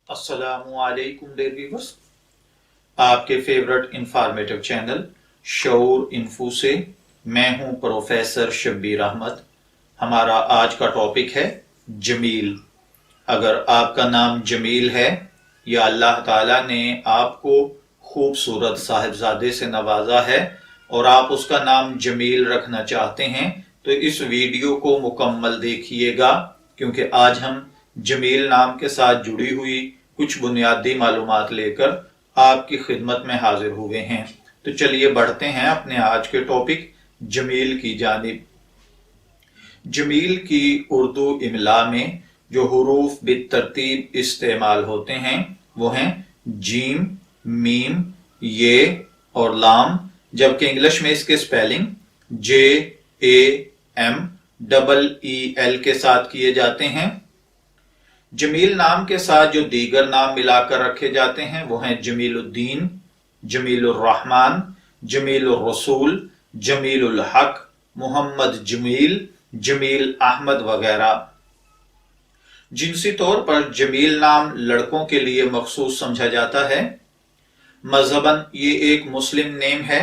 السلام علیکم dear viewers, آپ کے فیورٹ انفارمیٹو چینل شعور انفو سے میں ہوں پروفیسر شبیر احمد۔ ہمارا آج کا ٹاپک ہے جمیل۔ اگر آپ کا نام جمیل ہے یا اللہ تعالیٰ نے آپ کو خوبصورت صاحبزادے سے نوازا ہے اور آپ اس کا نام جمیل رکھنا چاہتے ہیں تو اس ویڈیو کو مکمل دیکھیے گا، کیونکہ آج ہم جمیل نام کے ساتھ جڑی ہوئی کچھ بنیادی معلومات لے کر آپ کی خدمت میں حاضر ہوئے ہیں۔ تو چلیے بڑھتے ہیں اپنے آج کے ٹاپک جمیل کی جانب۔ جمیل کی اردو املا میں جو حروف بالترتیب استعمال ہوتے ہیں وہ ہیں جیم، میم، یہ اور لام، جبکہ انگلش میں اس کے سپیلنگ JAMEEL کے ساتھ کیے جاتے ہیں۔ جمیل نام کے ساتھ جو دیگر نام ملا کر رکھے جاتے ہیں وہ ہیں جمیل الدین، جمیل الرحمن، جمیل الرسول، جمیل الحق، محمد جمیل، جمیل احمد وغیرہ۔ جنسی طور پر جمیل نام لڑکوں کے لیے مخصوص سمجھا جاتا ہے۔ مذہباً یہ ایک مسلم نیم ہے۔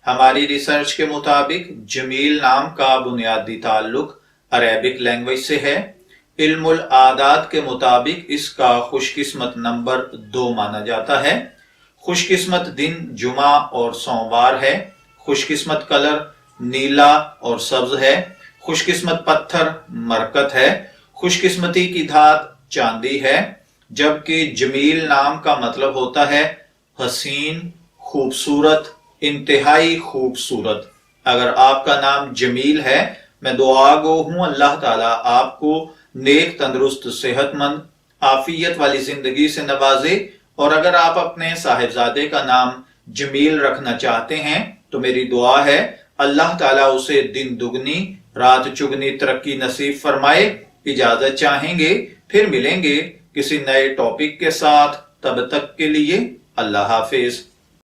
ہماری ریسرچ کے مطابق جمیل نام کا بنیادی تعلق عربک لینگویج سے ہے۔ علم العادات کے مطابق اس کا خوش قسمت نمبر 2 مانا جاتا ہے۔ خوش قسمت دن جمعہ اور سوموار ہے۔ خوش قسمت کلر نیلا اور سبز ہے۔ خوش قسمت پتھر مرکت ہے۔ خوش قسمتی کی دھات چاندی ہے، جبکہ جمیل نام کا مطلب ہوتا ہے حسین، خوبصورت، انتہائی خوبصورت۔ اگر آپ کا نام جمیل ہے، میں دعا گو ہوں اللہ تعالیٰ آپ کو نیک، تندرست، صحت مند، عافیت والی زندگی سے نوازے، اور اگر آپ اپنے صاحبزادے کا نام جمیل رکھنا چاہتے ہیں تو میری دعا ہے اللہ تعالیٰ اسے دن دگنی رات چگنی ترقی نصیب فرمائے۔ اجازت چاہیں گے، پھر ملیں گے کسی نئے ٹاپک کے ساتھ، تب تک کے لیے اللہ حافظ۔